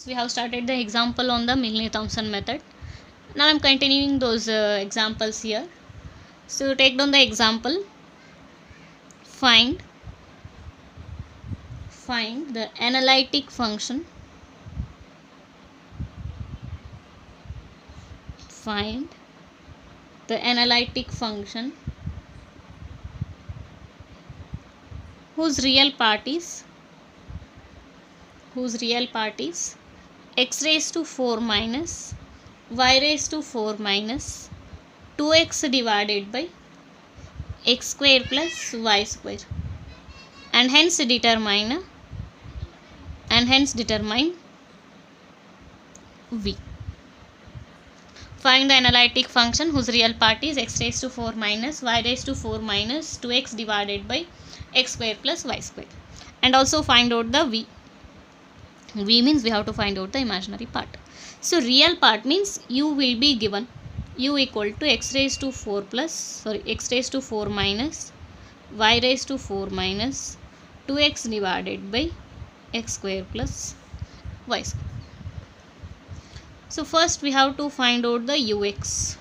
So we have started the example on the Milne-Thomson method. Now I am continuing those examples here. So take down the example. Find the analytic function. Find the analytic function whose real part is x raised to 4 minus y raised to 4 minus 2x divided by x square plus y square, and hence determine v. Find the analytic function whose real part is x raised to 4 minus y raised to 4 minus 2x divided by x square plus y square, and also find out the v. V means we have to find out the imaginary part. So real part means u will be given u equal to x raised to 4 minus y raised to 4 minus 2x divided by x square plus y square. So first we have to find out the ux.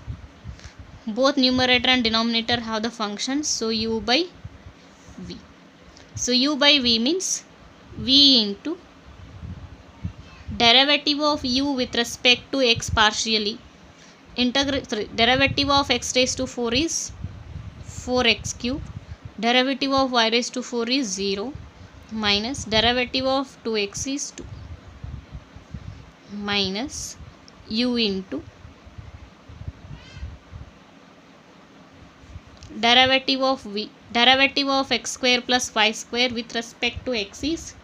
Both numerator and denominator have the functions, so u by v. So u by v means v into derivative of u with respect to x partially. Derivative of x raised to 4 is 4x cube. Derivative of y raised to 4 is 0 minus derivative of 2x is 2 minus u into derivative of v. Derivative of x square plus y square with respect to x is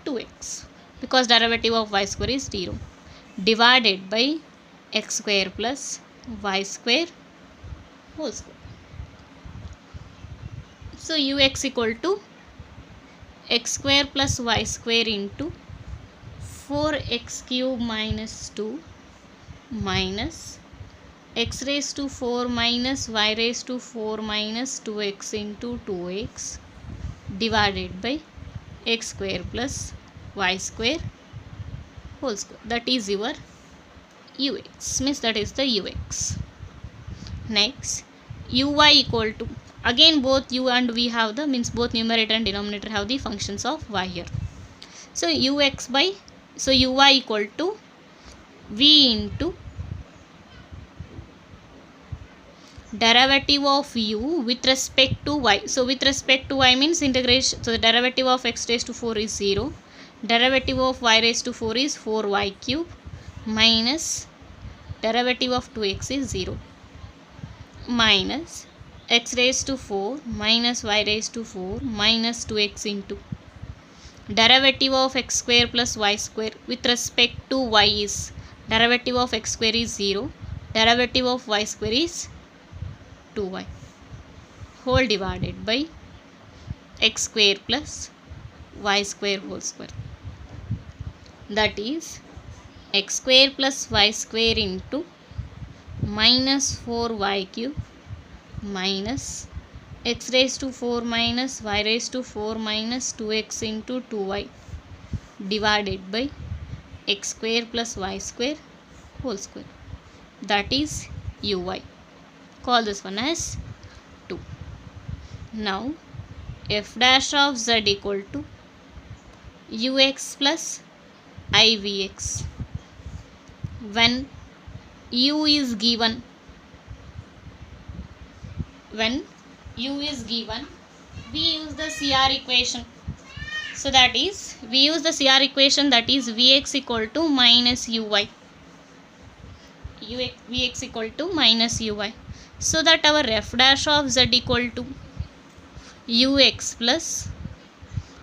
2x, because derivative of y square is 0, divided by x square plus y square whole square. So ux equal to x square plus y square into 4x cube minus 2 minus x raised to 4 minus y raised to 4 minus 2x into 2x divided by x square plus y square whole square. That is your ux, means that is the ux. Next, uy equal to, again both u and v have the, means both numerator and denominator have the functions of y here. So uy equal to v into derivative of u with respect to y. So with respect to y means integration. So the derivative of x raised to 4 is 0. Derivative of y raised to 4 is 4y cube minus derivative of 2x is 0 minus x raised to 4 minus y raised to 4 minus 2x into derivative of x square plus y square with respect to y is derivative of x square is 0, derivative of y square is 2y whole divided by x square plus y square whole square. That is x square plus y square into minus 4y cube minus x raised to 4 minus y raised to 4 minus 2x into 2y divided by x square plus y square whole square. That is uy. Call this one as 2. Now f dash of z equal to ux plus ivx. When u is given, we use the CR equation. So that is, we use the CR equation, that is vx equal to minus uy. Vx equal to minus uy. So that our f dash of z equal to ux plus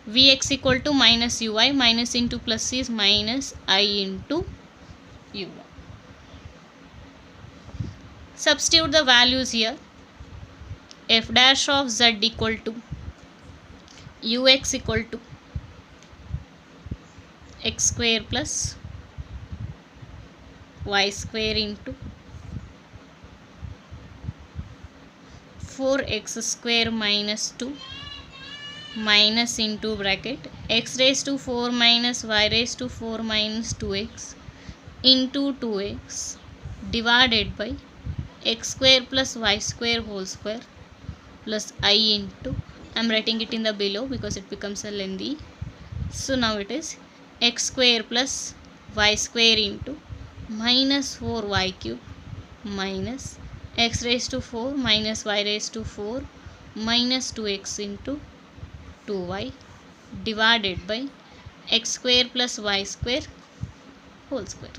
vx equal to minus uy, minus into plus is minus I into uy. Substitute the values here. F dash of z equal to ux equal to x square plus y square into 4x square minus 2 minus into bracket x raised to 4 minus y raised to 4 minus 2x into 2x divided by x square plus y square whole square plus I into, I am writing it in the below because it becomes a lengthy. So now it is x square plus y square into minus 4y cube minus x raised to 4 minus y raised to 4 minus 2x into 2y divided by x square plus y square whole square.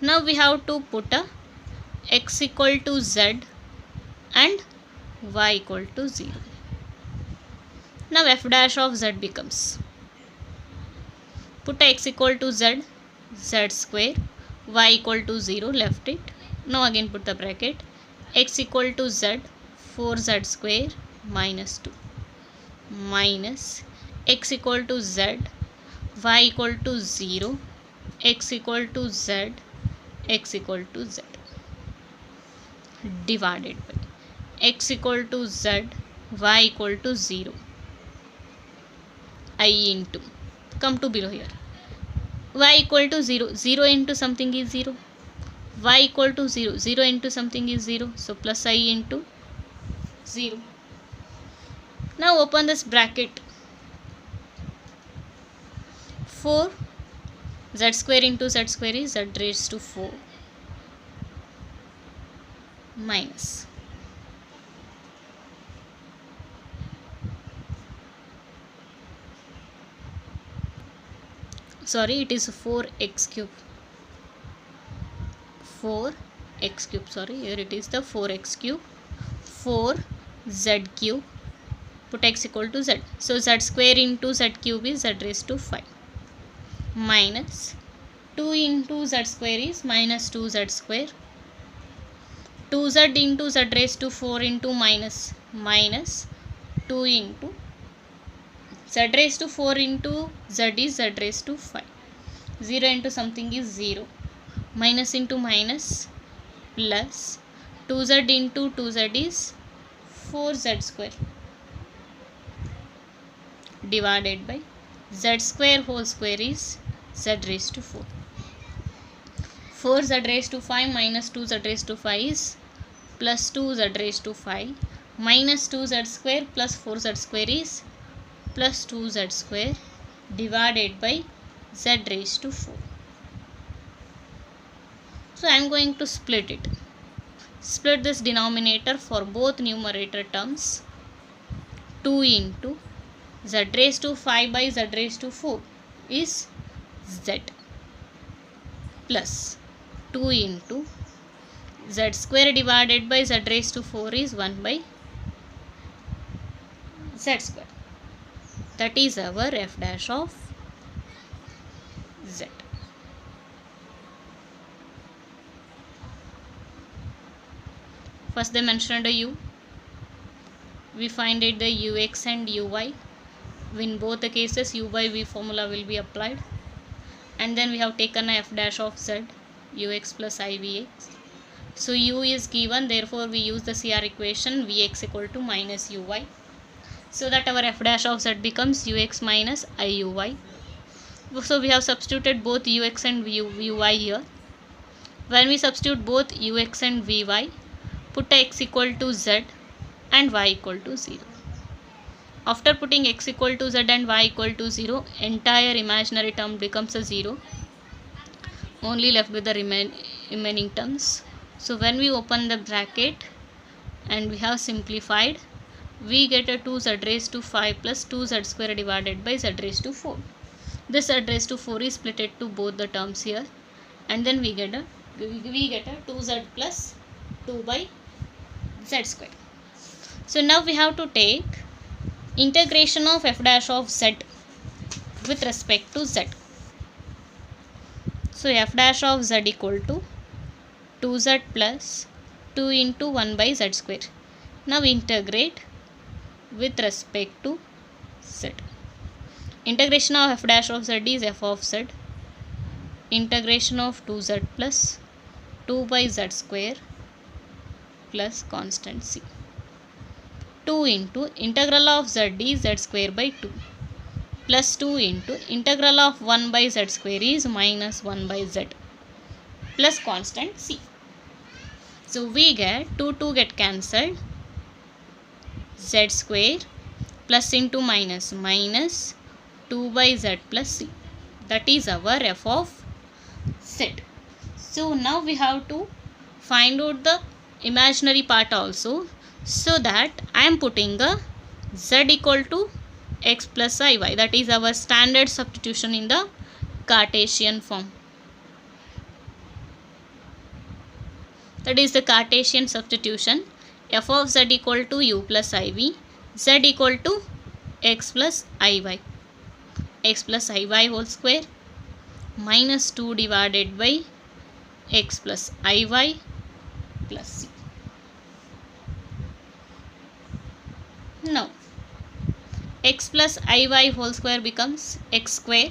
Now we have to put a x equal to z and y equal to 0. Now f dash of z becomes, put x equal to z, z square, y equal to 0, left it. Now again put the bracket, x equal to z, 4z square minus 2 minus x equal to z, y equal to 0, x equal to z, x equal to z divided by x equal to z, y equal to 0, I into, come to below here, y equal to 0, 0 into something is 0, y equal to 0, 0 into something is 0, so plus I into 0. Now open this bracket, 4 z square into z square is z raised to 4 minus it is 4x cube, 4x cube, here it is the 4x cube, 4z cube, put x equal to z, so z square into z cube is z raised to 5 minus 2 into z square is minus 2z square, 2z into z raised to 4 into minus 2 into z raised to 4 into z is z raised to 5, 0 into something is 0, minus into minus plus 2z into 2z is 4z square divided by z square whole square is z raised to 4. 4z raised to 5 minus 2z raised to 5 is plus 2z raised to 5 minus 2z square plus 4z square is plus 2z square divided by z raised to 4. So I am going to split it. Split this denominator for both numerator terms. 2 into z raised to 5 by z raised to 4 is z plus 2 into z square divided by z raised to 4 is 1 by z square. That is our f dash of z. First they mentioned a u. We find it the ux and uy. In both the cases u by v formula will be applied. And then we have taken a f dash of z, ux plus ivx. So u is given, therefore we use the CR equation vx equal to minus uy. So that our f dash of z becomes ux minus iuy. So we have substituted both ux and vy here. When we substitute both ux and vy, put x equal to z and y equal to 0. After putting x equal to z and y equal to 0, entire imaginary term becomes a 0. Only left with the remaining terms. So when we open the bracket and we have simplified, we get a 2z raised to 5 plus 2z square divided by z raised to 4. This z raised to 4 is splitted to both the terms here, and then we get a 2z plus 2 by z square. So now we have to take integration of f dash of z with respect to z. So f dash of z equal to 2z plus 2 into 1 by z square. Now integrate with respect to z. Integration of f dash of z is f of z. Integration of 2z plus 2 by z square plus constant c. 2 into integral of z is z square by 2 plus 2 into integral of 1 by z square is minus 1 by z plus constant c. So we get 2 get cancelled, z square plus into minus minus 2 by z plus c. That is our f of z. So now we have to find out the imaginary part also. So that I am putting a z equal to x plus iy. That is our standard substitution in the Cartesian form. That is the Cartesian substitution. F of z equal to u plus iv, z equal to x plus iy. X plus iy whole square minus 2 divided by x plus iy plus c. Now x plus iy whole square becomes x square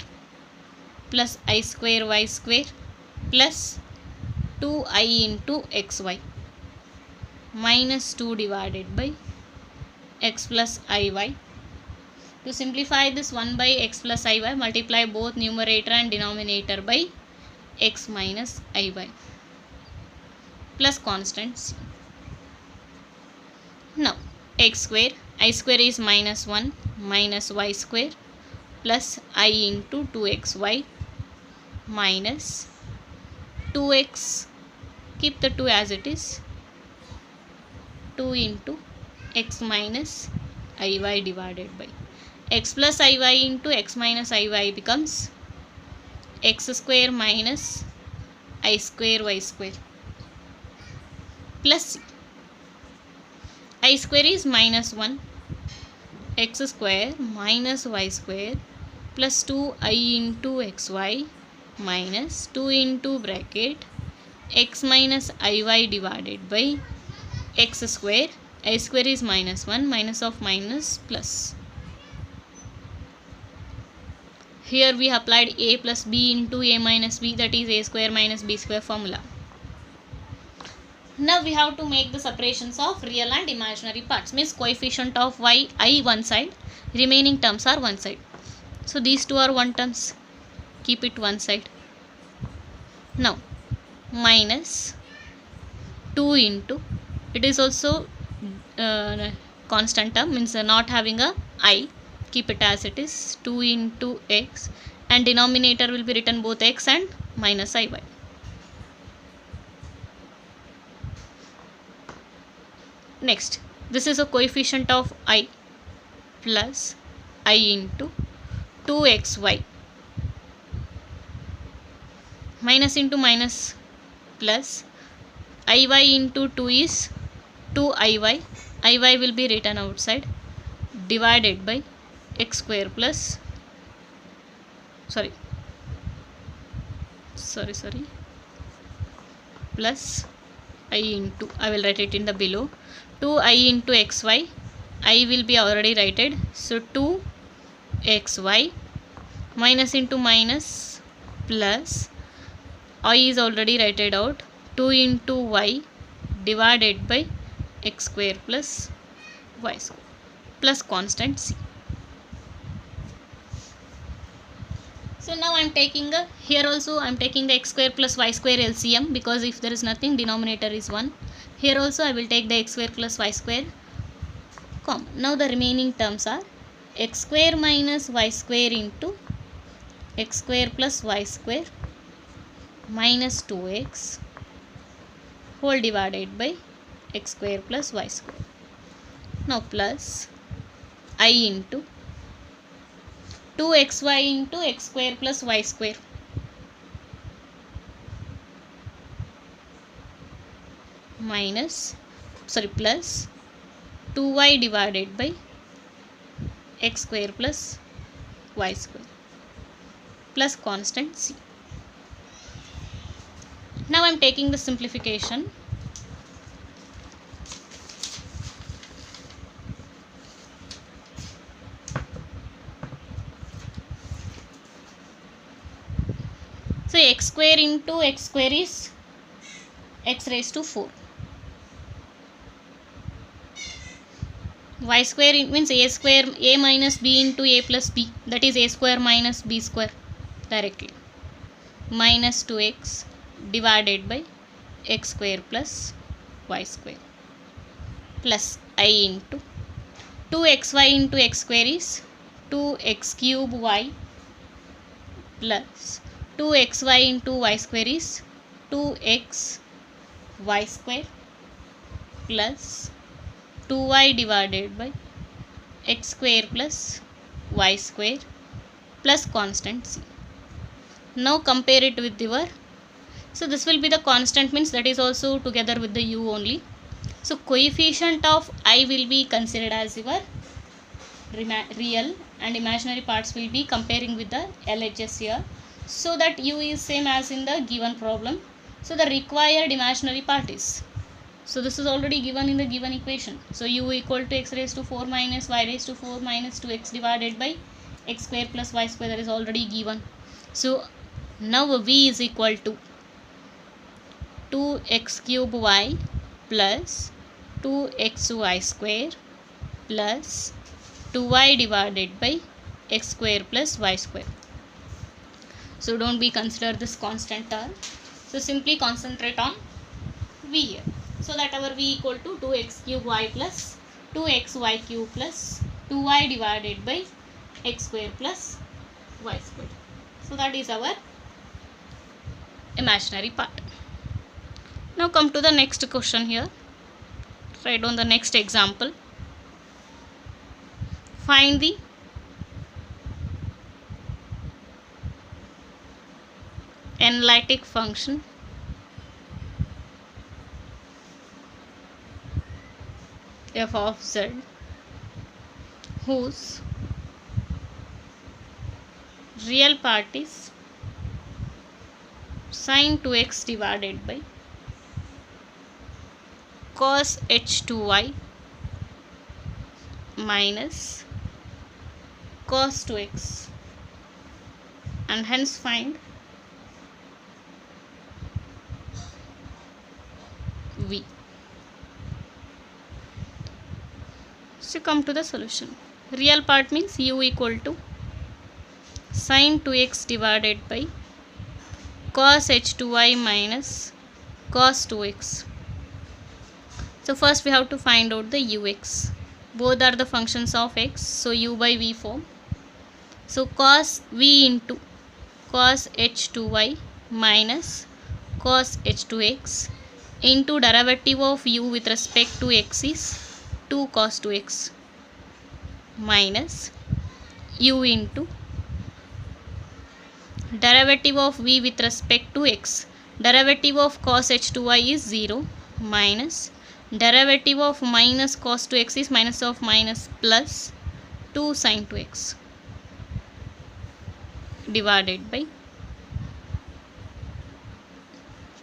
plus I square y square plus 2i into xy minus 2 divided by x plus iy. To simplify this 1 by x plus iy, multiply both numerator and denominator by x minus iy plus constant c. Now x square, I square is minus 1 minus y square plus I into 2xy minus 2x, keep the 2 as it is, 2 into x minus iy divided by x plus iy into x minus iy becomes x square minus I square y square plus c. I square is minus 1 x square minus y square plus 2i into xy minus 2 into bracket x minus iy divided by x square. I square is minus 1, minus of minus plus. Here we applied a plus b into a minus b, that is a square minus b square formula. Now we have to make the separations of real and imaginary parts. Means coefficient of y, I one side, remaining terms are one side. So these two are one terms, keep it one side. Now minus 2 into, it is also constant term, means not having a I, keep it as it is, 2 into x, and denominator will be written both x and minus iy. Next, this is a coefficient of I plus I into 2xy, minus into minus plus iy into 2 is 2iy, iy will be written outside, divided by x square plus plus I into, I will write it in the below, 2i into xy, I will be already written, so 2xy minus into minus plus I is already written out, 2 into y divided by x square plus y square plus constant c. So now I am taking here also I am taking the x square plus y square LCM, because if there is nothing, denominator is 1. Here also I will take the x square plus y square common. Now the remaining terms are x square minus y square into x square plus y square minus 2x whole divided by x square plus y square. Now plus I into 2xy into x square plus y square minus plus 2y divided by x square plus y square plus constant c. Now I am taking the simplification. So x square into x square is x raised to 4. y square means a square, a minus b into a plus b, that is a square minus b square directly, minus 2x divided by x square plus y square plus I into 2xy into x square is 2x cube y plus 2xy into y square is 2x y square plus 2y divided by x square plus y square plus constant c. Now compare it with your, so this will be the constant, means that is also together with the u only. So coefficient of I will be considered as your real and imaginary parts will be comparing with the LHS here, so that u is same as in the given problem. So the required imaginary part is, so this is already given in the given equation. So u equal to x raised to 4 minus y raised to 4 minus 2x divided by x square plus y square, that is already given. So now v is equal to 2x cube y plus 2xy square plus 2y divided by x square plus y square. So don't be consider this constant term. So simply concentrate on v here. So that our v equal to 2x cube y plus 2xy cube plus 2y divided by x square plus y square. So that is our imaginary part. Now come to the next question here. Write down the next example. Find the analytic function f of z whose real part is sin 2x divided by cos h2y minus cos 2x, and hence find v. So come to the solution. Real part means u equal to sin 2x divided by cos h2y minus cos 2x. So first we have to find out the ux. Both are the functions of x, so u by v form. So cos v into cos h2y minus cos h2x into derivative of u with respect to x is 2 cos 2x minus u into derivative of v with respect to x. Derivative of cos h2y is 0 minus derivative of minus cos 2x is minus of minus plus 2 sin 2x divided by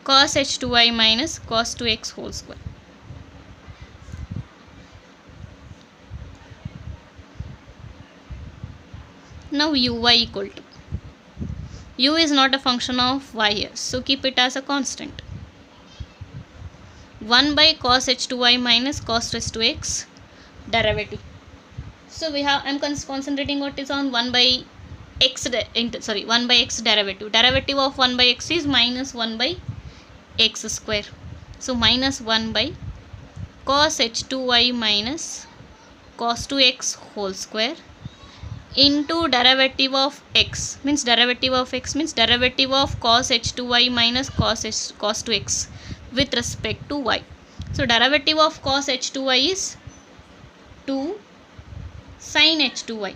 cos h2y minus cos 2x whole square. Now uy equal to, u is not a function of y here, so keep it as a constant. 1 by cos h2y minus cos h2x derivative. So we have, I am concentrating what is on 1 by x 1 by x derivative. Derivative of 1 by x is minus 1 by x square. So minus 1 by cos h2y minus cos 2x whole square into derivative of x, means derivative of x means derivative of cos h2y minus cos 2x with respect to y. So derivative of cos h2y is 2 sin h2y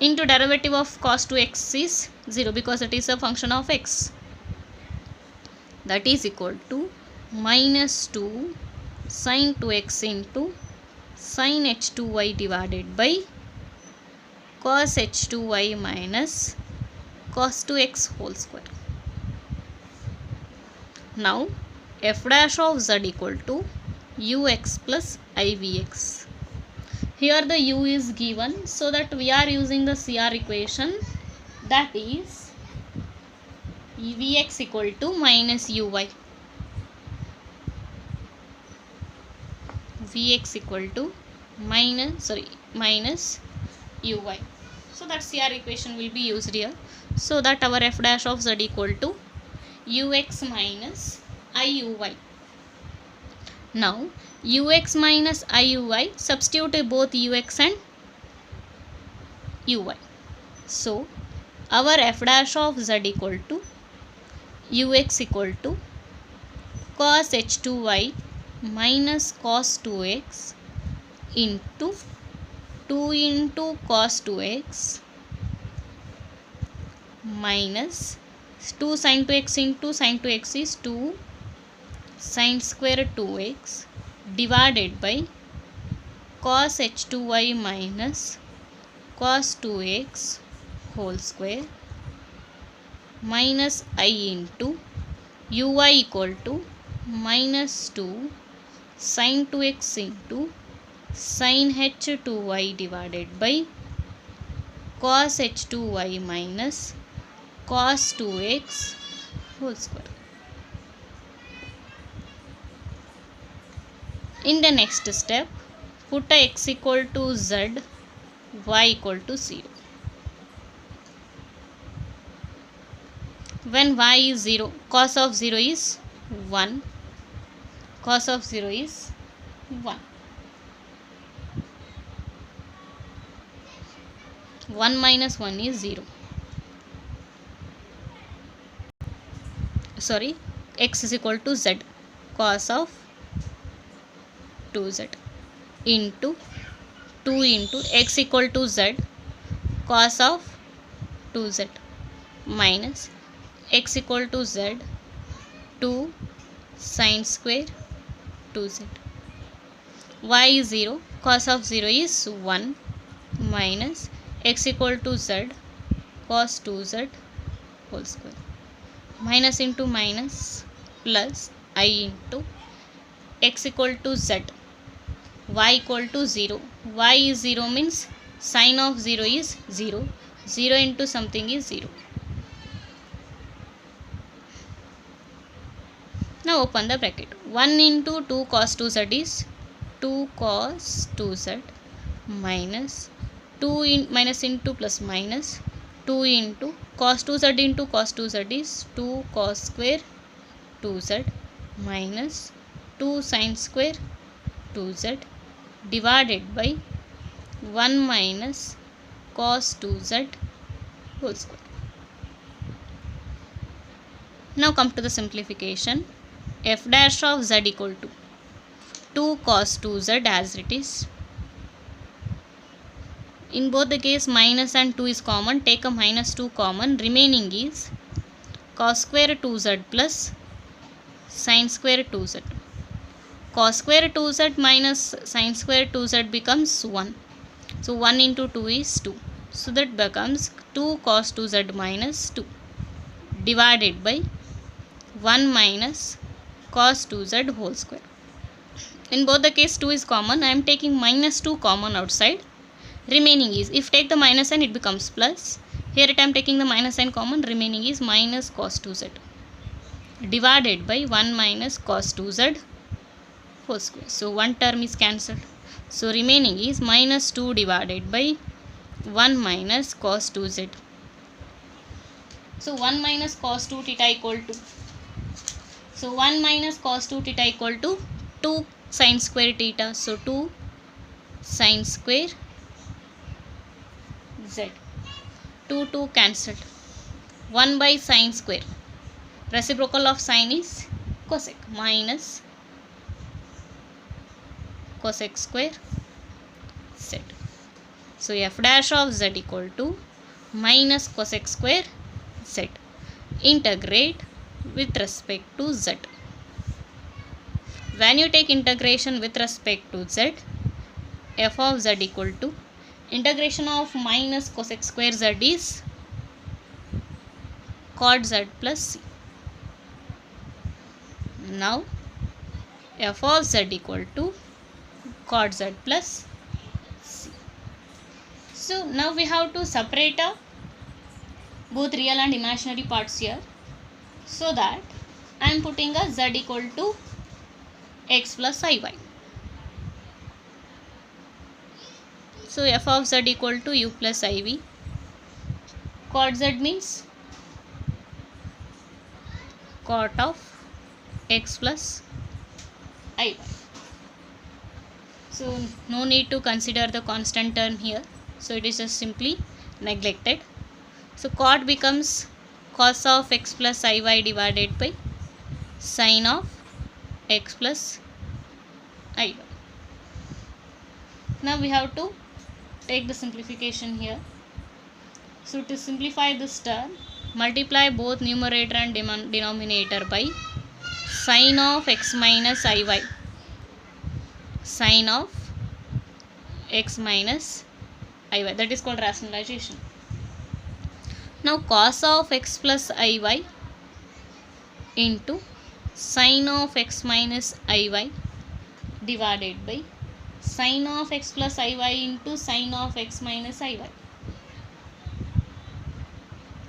into derivative of cos 2x is 0 because it is a function of x. That is equal to minus 2 sin 2x into sin h2y divided by cos h2y minus cos 2x whole square. Now f dash of z equal to ux plus ivx. Here the u is given, so that we are using the CR equation, that is vx equal to minus uy. Cx equal to minus uy. So that CR equation will be used here, so that our f dash of z equal to ux minus iuy. Now ux minus iuy, substitute both ux and uy. So our f dash of z equal to ux equal to cos h2y minus cos 2x into 2 into cos 2x minus 2 sin 2x into sin 2x is 2 sin square 2x divided by cos h2y minus cos 2x whole square minus I into uy equal to minus 2 sin 2x into sin h2y divided by cos h2y minus cos 2x whole square. In the next step, put a x equal to z, y equal to 0. When y is 0, cos of 0 is 1. Cos of 0 is 1. 1 minus 1 is 0. Sorry, x is equal to z, cos of 2z into 2 into x equal to z, cos of 2z minus x equal to z, 2 sin square 2z. Y is 0, cos of 0 is 1 minus x equal to z, cos 2z whole square. Minus into minus plus I into x equal to z, y equal to 0. Y is 0 means sin of 0 is 0. 0 into something is 0. Now open the bracket. 1 into 2 cos 2z is 2 cos 2z minus 2 in minus into plus minus 2 into cos 2z is 2 cos square 2z minus 2 sin square 2z divided by 1 minus cos 2z whole square. Now come to the simplification. F dash of z equal to 2 cos 2z as it is. In both the case minus and 2 is common. Take a minus 2 common. Remaining is cos square 2z plus sin square 2z. Cos square 2z minus sin square 2z becomes 1. So 1 into 2 is 2. So that becomes 2 cos 2z minus 2 divided by 1 minus cos 2z whole square. In both the case 2 is common. I am taking minus 2 common outside. Remaining is, if take the minus sign it becomes plus. Here I am taking the minus sign common. Remaining is minus cos 2z divided by 1 minus cos 2z whole square. So one term is cancelled. So remaining is minus 2 divided by 1 minus cos 2z. So 1 minus cos 2 theta equal to, so 1 minus cos 2 theta equal to 2 sin square theta. So 2 sin square z. 2 cancelled. 1 by sin square. Reciprocal of sin is cosec minus cosec square z. So f dash of z equal to minus cosec square z. Integrate with respect to z. When you take integration with respect to z, f of z equal to integration of minus cosec square z is cot z plus c. Now f of z equal to cot z plus c. So now we have to separate both real and imaginary parts here, so that I am putting a z equal to x plus iy. So f of z equal to u plus iv. Cot z means cot of x plus iy. So no need to consider the constant term here, so it is just simply neglected. So cot becomes cos of x plus iy divided by sin of x plus iy. Now we have to take the simplification here. So to simplify this term, multiply both numerator and denominator by sin of x minus iy. Sin of x minus iy, that is called rationalization. Now cos of x plus iy into sin of x minus iy divided by sin of x plus iy into sin of x minus iy.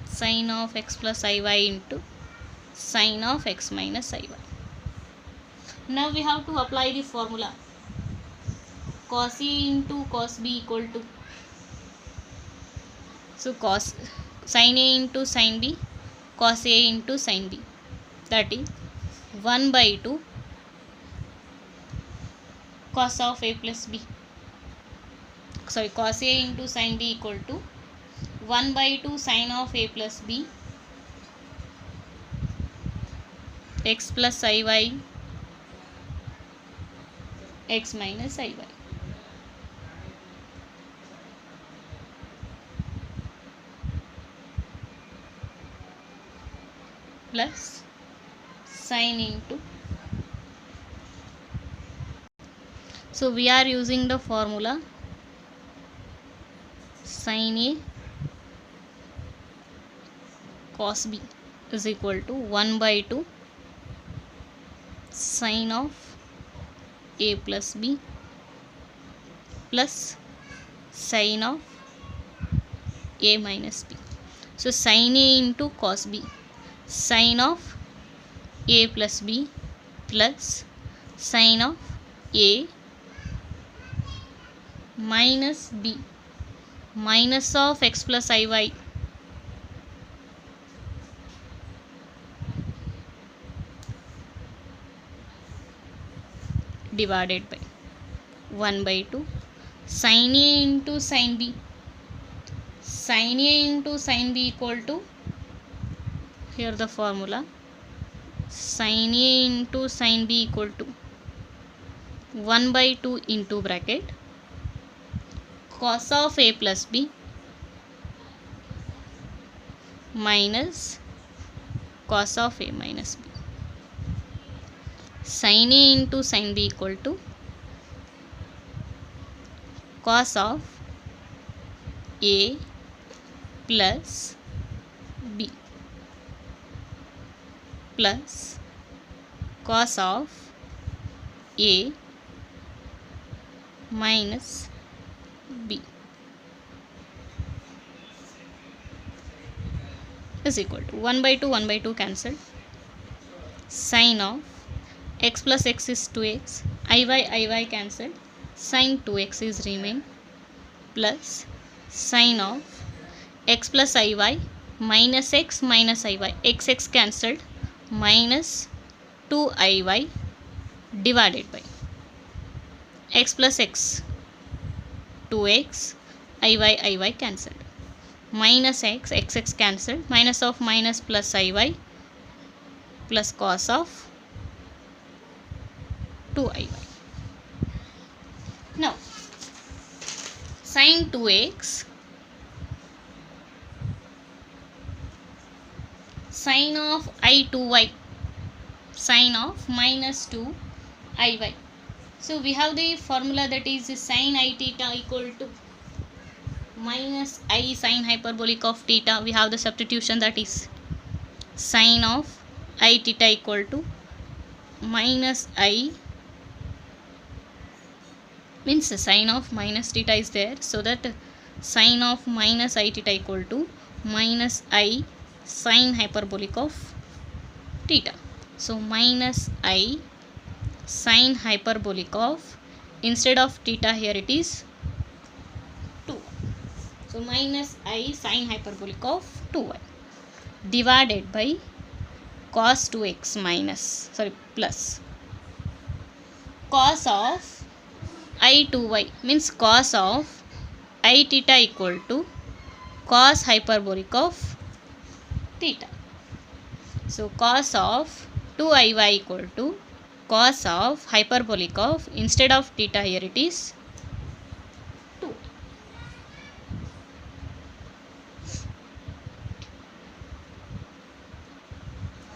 Sin of x plus iy into sin of x minus iy. Now we have to apply the formula. Cos a into cos b equal to, so cos sin a into sin b, cos a into sin b, that is 1 by 2 cos of a plus b. Sorry, cos a into sin b equal to 1 by 2 sin of a plus b x plus iy x minus iy plus sin into, so we are using the formula sin a cos b is equal to 1 by 2 sin of a plus b plus sin of a minus b. So sin a into cos b, sin of a plus b plus sin of a minus b minus of x plus iy divided by 1 by 2 sin a into sin b. Sin a into sin b equal to, here the formula, sin a into sin b equal to 1 by 2 into bracket cos of a plus b minus cos of a minus b. Sin a into sin b equal to cos of a plus b plus cos of a minus b is equal to 1 by 2 cancel. Sin of x plus x is 2x, iy cancelled, sin 2x is remain plus sin of x plus iy minus x minus iy, x cancelled, minus 2iy divided by x plus x 2x, iy cancelled, minus x cancelled, minus of minus plus iy plus cos of 2iy. Now sin 2x sin of i2y, sin of minus 2iy. So we have the formula, that is sin I theta equal to minus I sin hyperbolic of theta. We have the substitution, that is sin of I theta equal to minus I, means sin of minus theta is there, so that sin of minus I theta equal to minus I sin hyperbolic of theta. So minus I sin hyperbolic of, instead of theta here it is So minus I sine hyperbolic of 2y divided by cos 2x plus cos of I 2y means cos of I theta equal to cos hyperbolic of theta. So cos of 2iy equal to cos of hyperbolic of, instead of theta here it is 2.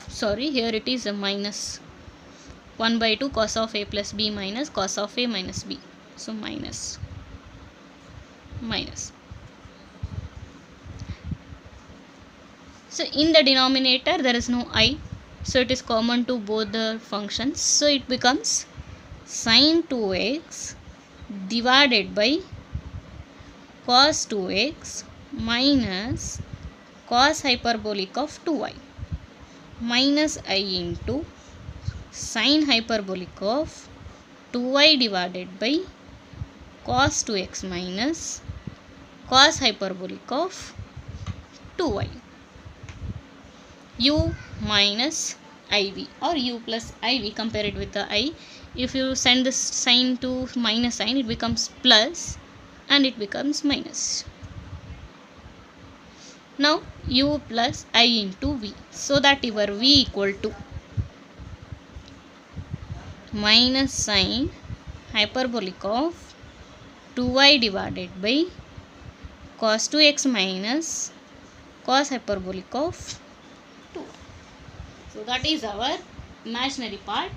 Sorry, here it is a minus 1 by 2 cos of a plus b minus cos of a minus b. So minus. So in the denominator there is no I, so it is common to both the functions. So it becomes sin 2x divided by cos 2x minus cos hyperbolic of 2y minus I into sin hyperbolic of 2y divided by cos 2x minus cos hyperbolic of 2y. U minus iv or u plus iv, compare it with the I. If you send this sign to minus sign, it becomes plus and it becomes minus. Now u plus I into v, so that your v equal to minus sin hyperbolic of 2y divided by cos 2x minus cos hyperbolic of 2. So that is our imaginary part.